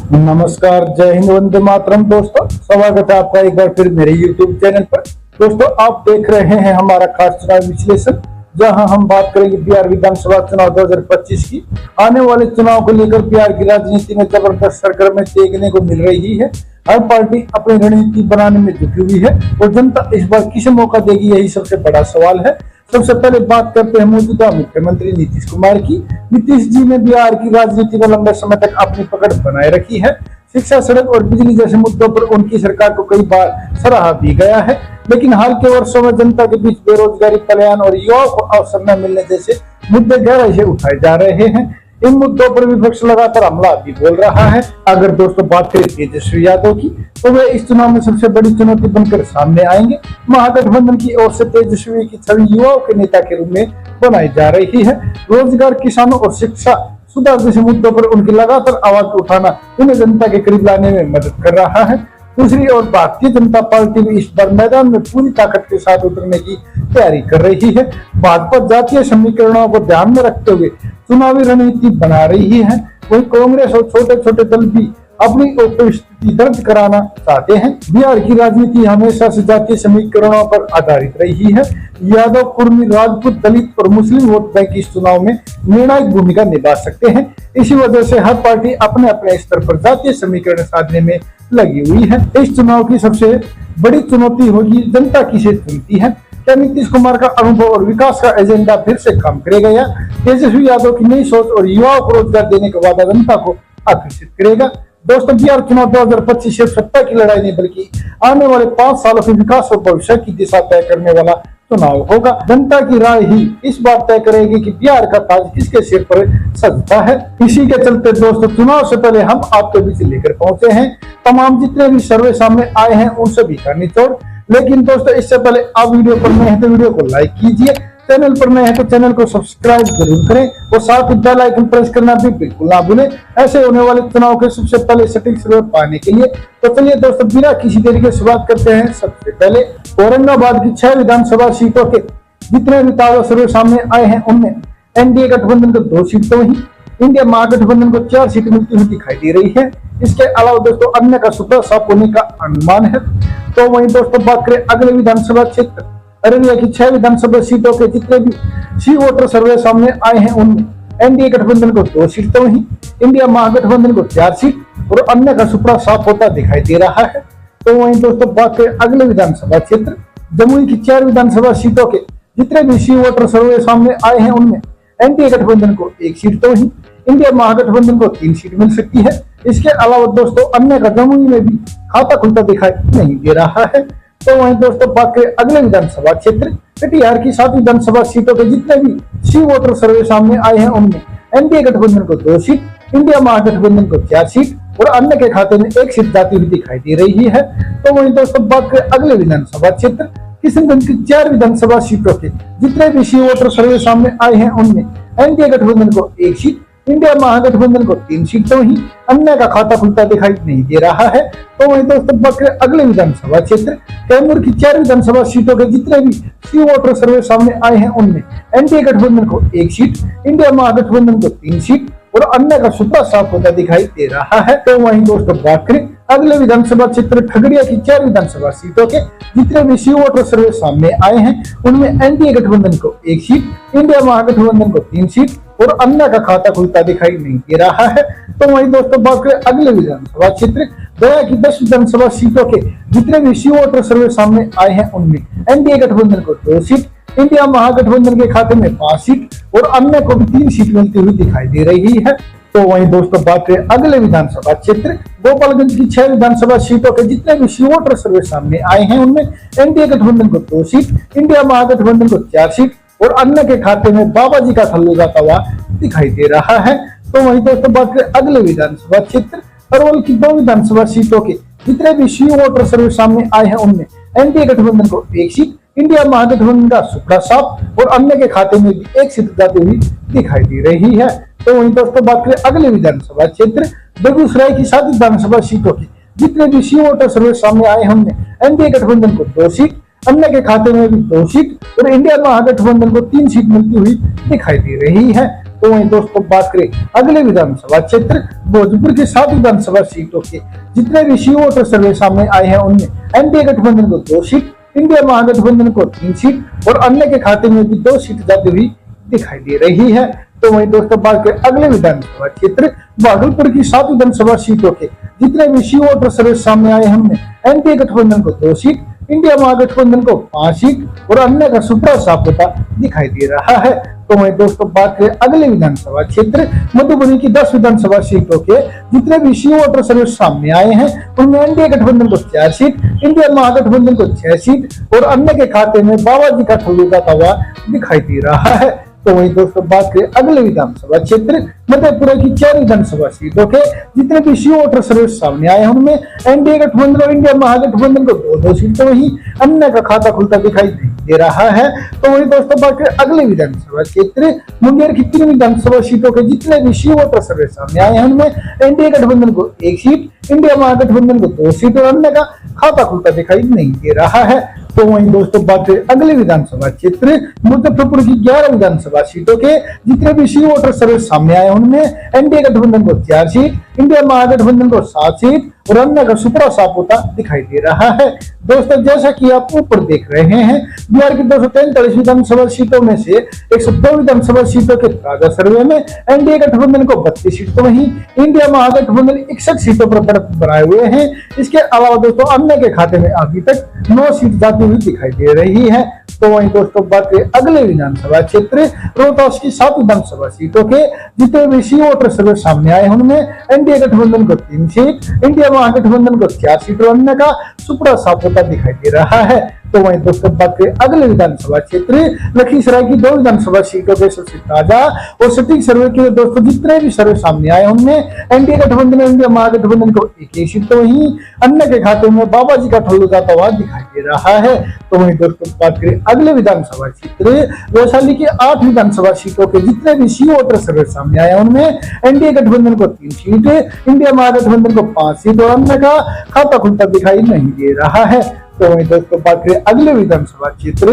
नमस्कार, जय हिंद, वंदे मातरम। दोस्तों, स्वागत है आपका एक बार फिर मेरे YouTube चैनल पर। दोस्तों, आप देख रहे हैं हमारा खास चुनाव विश्लेषण, जहां हम बात करेंगे बिहार विधानसभा चुनाव 2025 की। आने वाले चुनाव को लेकर बिहार की राजनीति में जबरदस्त सरगर्मी देखने को मिल रही है। हर पार्टी अपनी रणनीति बनाने में जुटी हुई है और जनता इस बार किसे मौका देगी, यही सबसे बड़ा सवाल है। सबसे पहले बात करते हैं मौजूदा मुख्यमंत्री नीतीश कुमार की। नीतीश जी ने बिहार की राजनीति में लंबे समय तक अपनी पकड़ बनाए रखी है। शिक्षा, सड़क और बिजली जैसे मुद्दों पर उनकी सरकार को कई बार सराहा भी गया है, लेकिन हाल के वर्षों में जनता के बीच बेरोजगारी, पलायन और युवाओं को अवसर न मिलने जैसे मुद्दे गहराई से उठाए जा रहे हैं। इन मुद्दों पर विपक्ष लगातार हमला भी बोल रहा है। अगर दोस्तों बात करें तेजस्वी यादव की, तो वे इस चुनाव में सबसे बड़ी चुनौती बनकर सामने आएंगे। महागठबंधन की ओर से तेजस्वी की छवि युवाओं के नेता के रूप में बनाई जा रही है। रोजगार, किसानों और शिक्षा सुधार जैसे मुद्दों पर उनकी लगातार आवाज उठाना उन्हें जनता के करीब लाने में मदद कर रहा है। दूसरी ओर भारतीय जनता पार्टी भी इस बार मैदान में पूरी ताकत के साथ उतरने की तैयारी कर रही है। भाजपा जातीय समीकरणों को ध्यान में रखते हुए चुनावी रणनीति बना रही है। वहीं कांग्रेस और छोटे छोटे दल भी अपनी उपस्थिति दर्ज कराना चाहते हैं। बिहार की राजनीति हमेशा से जातीय समीकरणों पर आधारित रही है। यादव, कुर्मी, राजपूत, दलित और मुस्लिम वोट बैंक इस चुनाव में निर्णायक भूमिका निभा सकते हैं। इसी वजह से हर पार्टी अपने अपने स्तर पर जातीय समीकरण साधने में लगी हुई है। इस चुनाव की सबसे बड़ी चुनौती होगी जनता किसे चुनती है। क्या नीतीश कुमार का अनुभव और विकास का एजेंडा फिर से काम करेगा, या तेजस्वी यादव की नई सोच और युवाओं को रोजगार देने का वादा जनता को आकर्षित करेगा। दोस्तों, बिहार चुनाव 2025 सिर्फ सत्ता की लड़ाई नहीं, बल्कि आने वाले 5 सालों के विकास और भविष्य की दिशा तय करने वाला चुनाव होगा। जनता की राय ही इस बात तय करेगी कि बिहार का ताज किसके सिर पर सजता है। इसी के चलते दोस्तों, चुनाव से पहले हम आपके बीच लेकर पहुंचे हैं तमाम जितने भी सर्वे सामने आए हैं उन सभी का निचोड़। लेकिन दोस्तों, इससे पहले आप वीडियो पर नए हैं तो वीडियो को लाइक कीजिए, चैनल पर नए हैं तो चैनल को सब्सक्राइब जरूर करें और साथ ही बेल आइकन प्रेस करना भी बिल्कुल ना भूलें, ऐसे होने वाले चुनाव के सबसे पहले सटीक सर्वे पाने के लिए। तो चलिए दोस्तों, बिना किसी देरी के शुरुआत करते हैं। सबसे पहले औरंगाबाद की 6 विधानसभा सीटों के जितने भी ताजा सर्वे सामने आए हैं उनमें एनडीए गठबंधन को 2 सीट तो वहीं इंडिया महागठबंधन को 4 सीट मिलती हुई दिखाई दे रही है। इसके अलावा दोस्तों अन्य का सुपड़ा साफ होने का अनुमान है। तो वहीं दोस्तों बात करें अगले विधानसभा क्षेत्र अररिया की 6 विधानसभा सीटों के जितने भी सी वोटर सर्वे सामने आए हैं उनमें एनडीए गठबंधन को 2 सीट तो वहीं इंडिया महागठबंधन को 4 सीट और अन्य का सुपड़ा साफ होता दिखाई दे रहा है। तो वहीं दोस्तों बात करें अगले विधानसभा क्षेत्र जमुई की 4 विधानसभा सीटों के जितने भी सी वोटर सर्वे सामने आए हैं उनमें एनडीए गठबंधन को 1 सीट तो वहीं इंडिया महागठबंधन को 3 सीट मिल सकती है। इसके अलावा दोस्तों अन्य का जमुई में भी खाता खुलता दिखाई नहीं दे रहा है। तो वहीं दोस्तों बात करें अगले विधानसभा क्षेत्र कटिहार की 7 विधानसभा सीटों के जितने भी सी वोटर सर्वे सामने आए हैं उनमें एनडीए गठबंधन को 2 सीट, इंडिया महागठबंधन को 4 सीट और अन्य के खाते में 1 सीट जाती हुई दिखाई दे रही है। तो वहीं दोस्तों बात करें अगले विधानसभा क्षेत्र किशनगंज की 4 विधानसभा सीटों के जितने भी सी वोटर सर्वे सामने आए हैं उनमें एनडीए गठबंधन को 1 सीट, इंडिया महागठबंधन को 3 सीट तो वहीं अन्य का खाता खुलता दिखाई नहीं दे रहा है। तो वहीं दोस्तों बात करें अगले विधानसभा क्षेत्र कैमूर की 4 विधानसभा सीटों के जितने भी सी वोटर सर्वे सामने आए हैं उनमें एनडीए गठबंधन को 1 सीट, इंडिया महागठबंधन को 3 सीट और अन्य का सुपड़ा साफ होता दिखाई दे रहा है। तो वहीं दोस्तों बात करें अगले विधानसभा क्षेत्र खगड़िया की 4 विधानसभा सीटों के जितने भी सी वोटर सर्वे सामने आए हैं उनमें एनडीए गठबंधन को 1 सीट, इंडिया महागठबंधन को 3 सीट और अन्य का खाता खुलता दिखाई नहीं दे रहा है। तो वहीं दोस्तों बात करें अगले विधानसभा क्षेत्र गया की 10 विधानसभा सीटों के जितने भी सी वोटर सर्वे सामने आए हैं उनमें एनडीए गठबंधन को 2 सीट, इंडिया महागठबंधन के खाते में 5 सीट और अन्य को भी 3 सीट मिलती हुई दिखाई दे रही है। तो वहीं दोस्तों बात करें अगले विधानसभा क्षेत्र गोपालगंज की 6 विधानसभा सीटों के जितने भी सी वोटर सर्वे सामने आए हैं उनमें एनडीए गठबंधन को 2 सीट, इंडिया महागठबंधन को 4 सीट और अन्य के खाते में बाबा जी का थल्लू जाता हुआ दिखाई दे रहा है। तो वहीं दोस्तों बात करें अगले विधानसभा क्षेत्र अरवल की 2 विधानसभा सीटों के जितने भी सी वोटर सर्वे सामने आए हैं उनमें एनडीए गठबंधन को 1 सीट, इंडिया महागठबंधन का सुपड़ा साफ और अन्य के खाते में भी 1 सीट जाती हुई दिखाई दे रही है। तो वहीं दोस्तों बात करें अगले विधानसभा क्षेत्र बेगूसराय की 7 विधानसभा सीटों की जितने भी सी वोटर सर्वे सामने आए हैं उनमें एनडीए गठबंधन को 2 सीट, अन्य के खाते में भी 2 सीट और इंडिया महागठबंधन को 3 सीट मिलती हुई दिखाई दे रही है। तो वहीं दोस्तों बात करें अगले विधानसभा क्षेत्र भोजपुर के 7 विधानसभा सीटों के जितने भी सी वोटर सर्वे सामने आए हैं उनमें एनडीए गठबंधन को 2 सीट, इंडिया महागठबंधन को 3 सीट और अन्य के खाते में भी 2 सीट जाती हुई दिखाई दे रही है। तो वहीं दोस्तों बात करें अगले विधानसभा क्षेत्र भागलपुर की 7 विधानसभा सीटों के जितने भी सी वोटर सर्वे सामने आए हैं उनमें एनडीए गठबंधन को 2 सीट, इंडिया महागठबंधन को 5 सीट और अन्य का सुपड़ा साफ होता दिखाई दे रहा है। तो वहीं दोस्तों बात करें अगले विधानसभा क्षेत्र मधुबनी की 10 विधानसभा सीटों के जितने भी सी वोटर सर्वे सामने आए हैं उनमें एनडीए गठबंधन को 4 सीट, इंडिया महागठबंधन को 6 सीट और अन्य के खाते में बाबा जी का ठल्लू का तवा दिखाई दे रहा है। तो वहीं दोस्तों बात करें अगले विधानसभा क्षेत्र मधेपुरा की 4 विधानसभा सीटों के जितने भी सी वोटर सर्वे सामने आए हैं उनमें एनडीए गठबंधन और इंडिया महागठबंधन को 2-2 सीट तो वहीं अन्य का खाता खुलता दिखाई दे रहा है। तो वहीं दोस्तों बात करें अगले विधानसभा क्षेत्र मुंगेर की 3 विधानसभा सीटों के जितने भी सी वोटर सर्वे सामने आए हैं उनमें एनडीए गठबंधन को 1 सीट, इंडिया महागठबंधन को 2 सीट और अन्य का खाता खुलता दिखाई नहीं दे रहा है। तो वहीं दोस्तों बात करें अगले विधानसभा क्षेत्र मुजफ्फरपुर की 11 विधानसभा सीटों के जितने भी सी वोटर सर्वे सामने आए उनमें एनडीए गठबंधन को 4 सीट, इंडिया महागठबंधन को 7 सीट और अन्य का सुपड़ा साफ होता दिखाई दे रहा है। दोस्तों जैसा कि आप ऊपर देख रहे हैं बिहार की 243 विधानसभा सीटों में से 102 विधानसभा सीटों के ताजा सर्वे में एनडीए गठबंधन को 32 सीट तो वहीं इंडिया महागठबंधन 61 सीटों पर बढ़त बनाए हुए हैं। इसके अलावा दोस्तों अन्य के खाते में अभी तक 9 सीट जाती हुई दिखाई दे रही है। तो वहीं दोस्तों बात करें अगले विधानसभा क्षेत्र रोहतास की 7 विधानसभा सीटों के जितने भी सी वोटर सर्वे सामने आए उनमें एनडीए गठबंधन को 3 सीट, इंडिया महागठबंधन को 4 सीट और अन्य का सुपड़ा साफ होता दिखाई दे रहा है। तो वहीं दोस्तों बात करें अगले विधानसभा क्षेत्र लखीसराय की 2 विधानसभा सीटों के सबसे ताजा और सटीक सर्वे के दोस्तों जितने भी सर्वे सामने आए उनमें एनडीए गठबंधन इंडिया महागठबंधन को 1 सीट तो वहीं अन्य के खाते में बाबा जी का ठल्लू का तवा दिखाई दे रहा है। तो वहीं दोस्तों बात करें अगले विधानसभा क्षेत्र वैशाली की 8 विधानसभा सीटों के जितने भी सी वोटर सर्वे सामने आए उनमें एनडीए गठबंधन को 3 सीट, इंडिया महागठबंधन को 5 सीट और अन्य का खाता खुलता दिखाई नहीं दे रहा है। तो वहीं दोस्तों बात करें अगले विधानसभा क्षेत्र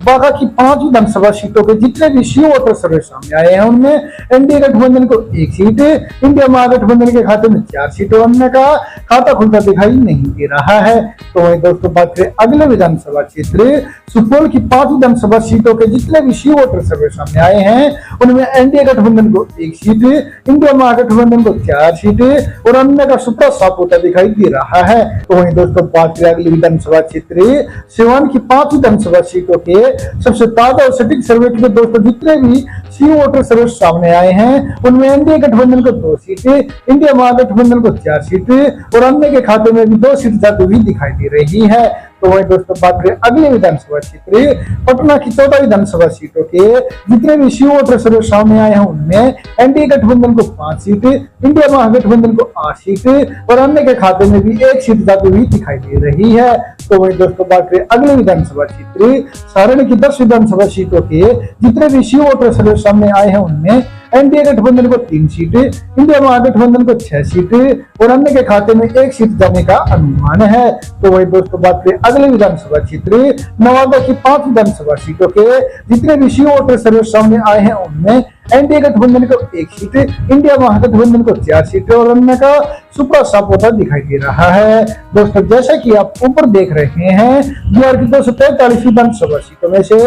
बांका की 5 विधानसभा सीटों के जितने भी सी वोटर सर्वे सामने आए हैं उनमें एनडीए गठबंधन को 1 सीट, इंडिया महागठबंधन के खाते में 4 सीट और अन्य का खाता खुलता दिखाई नहीं दे रहा है। तो वहीं दोस्तों बात करें अगले विधानसभा क्षेत्र सुपौल की 5 विधानसभा सीटों के जितने भी सी वोटर सर्वे सामने आए हैं उनमें एनडीए गठबंधन को 1 सीट, इंडिया महागठबंधन को 4 सीट और अन्य का सुपड़ा साफ होता दिखाई दे रहा है। तो वहीं दोस्तों बात करें अगली विधानसभा क्षेत्र सिवान की 5 विधानसभा सीटों के सबसे ताजा और सटीक सर्वे के दोस्तों जितने भी सी वोटर सर्वे सामने आए हैं उनमें एनडीए गठबंधन को 2 सीटें, इंडिया महागठबंधन को 4 सीटें और अन्य के खाते में भी 2 सीट जाती हुई दिखाई दे रही है। तो वहीं दोस्तों बात करें अगले विधानसभा क्षेत्र पटना की 14 विधानसभा सीटों के जितने भी सी वोटर सर्वे सामने आए हैं उनमें एनडीए गठबंधन को 5 सीटें, इंडिया महागठबंधन को 8 सीटें और अन्य के खाते में भी 1 सीट जाती हुई दिखाई दे रही है। तो वहीं दोस्तों बात करें अगले विधानसभा क्षेत्र सारण की 10 विधानसभा सीटों के जितने भी सी वोटर सर्वे सामने आए हैं उनमें एनडीए गठबंधन को 3 सीटें, इंडिया महागठबंधन को 6 सीटें और अन्य के खाते में 1 सीट जाने का अनुमान है। तो वही दोस्तों बात करें अगले विधानसभा क्षेत्र नवादा की 5 विधानसभा सीटों के जितने भी सी वोटर सर्वे सामने आए हैं उनमें एनडीए गठबंधन को 1 सीट, इंडिया महागठबंधन को 4 सीटें और अन्य का सुपड़ा साफ होता दिखाई दे रहा है। दोस्तों जैसा कि आप ऊपर देख रहे हैं बिहार की 243 विधानसभा सीटों में से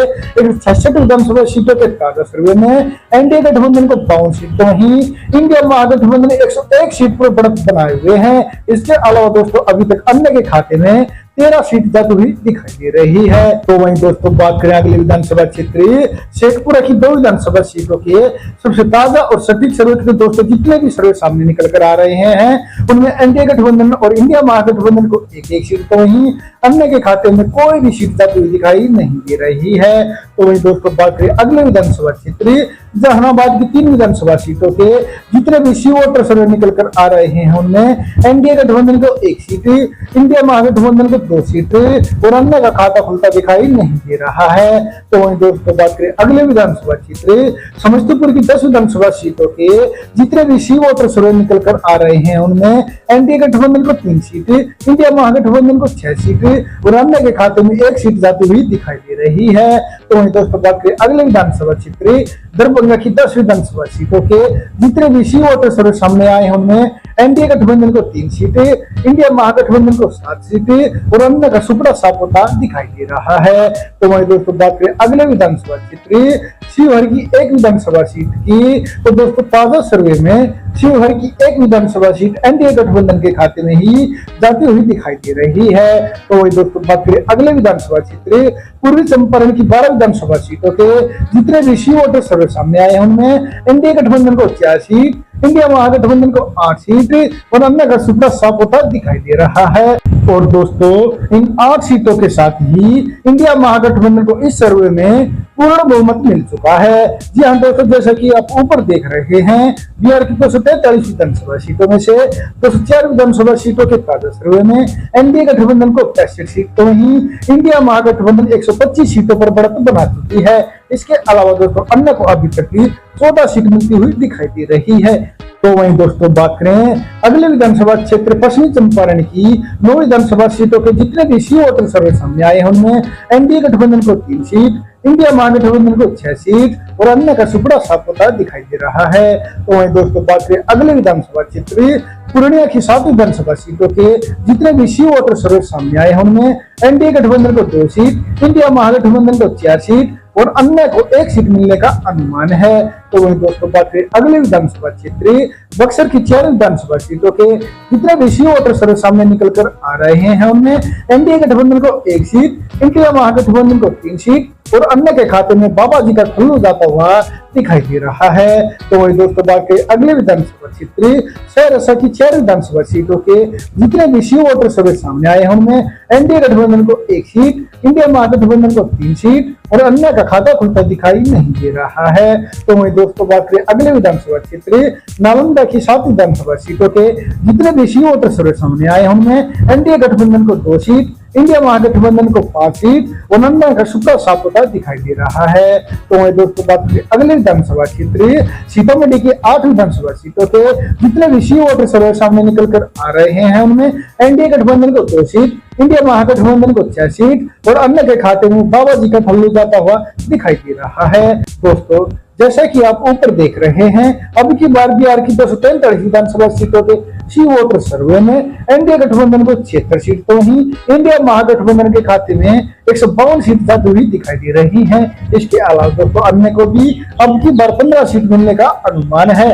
166 विधानसभा सीटों के ताजा सर्वे में एनडीए गठबंधन को 52 सीट तो वहीं इंडिया महागठबंधन 101 सीट पर बढ़त बनाए हुए हैं। इसके अलावा दोस्तों अभी तक अन्य के खाते में 13 सीट जाती हुई दिखाई दे रही है। तो वहीं दोस्तों बात करें अगले विधानसभा क्षेत्र शेखपुरा की 2 विधानसभा सीटों के सबसे ताजा और सटीक सर्वे के दोस्तों जितने भी सर्वे सामने निकल कर आ रहे हैं उनमें एनडीए गठबंधन और इंडिया महागठबंधन को 1-1 सीट तो वहीं अन्य के खाते में कोई भी सीट जाती हुई दिखाई नहीं दे रही है। तो वहीं दोस्तों बात करें अगले विधानसभा क्षेत्र जहानाबाद की 3 विधानसभा सीटों के जितने भी सी वोटर सर्वे निकल कर आ रहे हैं उनमें एनडीए गठबंधन को 1 सीट, इंडिया महागठबंधन को 2 सीटें और अन्य का खाता खुलता दिखाई नहीं दे रहा है। तो वहीं दोस्तों बात करें अगले विधानसभा क्षेत्र समस्तीपुर की 10 विधानसभा सीटों के जितने भी सी वोटर सर्वे निकल कर आ रहे हैं उनमें एनडीए गठबंधन को 3 सीटें, इंडिया महागठबंधन को 6 सीटें और अन्य के खाते में 1 सीट जाती हुई दिखाई दे रही है। तो वहीं दोस्तों बात करें अगले विधानसभा क्षेत्र दरभंगा की 10 विधानसभा सीटों के जितने भी सी वोटर सर्वे सामने आए हैं उनमें एनडीए गठबंधन को 3 सीटें, इंडिया महागठबंधन को 7 सीटें और अन्य का सुपड़ा साफ होता दिखाई दे रहा है। तो वही दोस्तों बात करें अगले विधानसभा क्षेत्र शिवहर की एक विधानसभा सीट की, तो दोस्तों ताजा सर्वे में शिवहर की एक विधानसभा सीट एनडीए गठबंधन के खाते में ही जाती हुई दिखाई दे रही है। तो वही दोस्तों बात करें अगले विधानसभा क्षेत्र पूर्वी चंपारण की 12 विधानसभा सीटों के जितने भी सी वोटर सर्वे सामने आए हैं उनमें एनडीए गठबंधन को 4 सीट, इंडिया महागठबंधन को 8 सीट और अन्य का सुपड़ा साफ होता दिखाई दे रहा है। और दोस्तों इन 8 सीटों के साथ ही इंडिया महागठबंधन को इस सर्वे में पूर्ण बहुमत मिल चुका है। जी हाँ दोस्तों, जैसा कि आप ऊपर देख रहे हैं बिहार की 243 विधानसभा सीटों में से 204 विधानसभा सीटों के ताजा सर्वे में एनडीए गठबंधन को 65 सीट तो वहीं इंडिया महागठबंधन 125 सीटों पर बढ़त बना चुकी है। इसके अलावा दोस्तों अन्य को अभी तक भी 14 सीट मिलती हुई दिखाई दे रही है। तो वहीं दोस्तों बात करें अगले विधानसभा क्षेत्र पश्चिमी चंपारण की 9 विधानसभा सीटों के जितने भी सी वोटर सर्वे सामने आए हैं उनमें एनडीए गठबंधन को 3 सीट, इंडिया महागठबंधन को 6 सीट और अन्य का सुपड़ा साफ होता दिखाई दे रहा है। तो वहीं दोस्तों बात करें अगले विधानसभा क्षेत्र पूर्णिया की 7 विधानसभा सीटों के जितने भी सी वोटर सर्वे सामने आए हैं उनमें एनडीए गठबंधन को 2 सीट, इंडिया महागठबंधन को 4 सीट और अन्य को 1 सीट मिलने का अनुमान है। तो वहीं दोस्तों बात करें अगले विधानसभा क्षेत्र बक्सर की 4 विधानसभा सीटों के जितने भी सी वोटर सर्वे सामने निकल कर आ रहे हैं उनमें एनडीए गठबंधन को 1 सीट, इंडिया महागठबंधन को 3 सीट और अन्य के खाते में बाबा जी का खल्लू जाता हुआ दिखाई दे रहा है। तो वही दोस्तों बात करें अगले विधानसभा क्षेत्र सहरसा की 4 विधानसभा सीटों के जितने भी सी वोटर सर्वे सामने आए हैं उनमें एनडीए गठबंधन को 1 सीट, इंडिया महागठबंधन को 3 सीट और अन्य का खाता खुलता दिखाई नहीं दे रहा है। तो वही दोस्तों बात करें अगले विधानसभा क्षेत्र नालंदा की 7 विधानसभा सीटों के जितने भी सी वोटर सर्वे सामने आए हैं उनमें एनडीए गठबंधन को 2 सीट, इंडिया महागठबंधन को 5 सीट और अन्य का सुपड़ा साफ होता दिखाई दे रहा है। तो वही दोस्तों बात करें अगले विधानसभा क्षेत्र सीतामढ़ी की 8 विधानसभा सीटों के जितने भी सी वोटर सर्वे सामने निकल कर आ रहे हैं उनमें एनडीए गठबंधन को 2 सीट, इंडिया महागठबंधन को 6 सीट और अन्य के खाते में बाबा जी का फल्लू जाता हुआ दिखाई दे रहा है। दोस्तों जैसा कि आप ऊपर देख रहे हैं अब की बार बिहार की 243 विधानसभा सीटों के सी वोटर सर्वे में एनडीए गठबंधन को 76 सीट तो वहीं इंडिया महागठबंधन के खाते में 152 सीट जाती हुई दिखाई दे रही हैं। इसके अलावा दोस्तों अन्य को भी अब की बार 15 सीट मिलने का अनुमान है।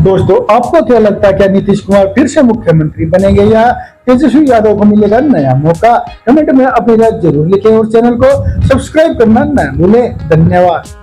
दोस्तों आपको क्या लगता है, क्या नीतीश कुमार फिर से मुख्यमंत्री बनेंगे या तेजस्वी यादव को मिलेगा नया मौका? कमेंट में अपनी राय जरूर लिखें और चैनल को सब्सक्राइब करना न भूलें। धन्यवाद।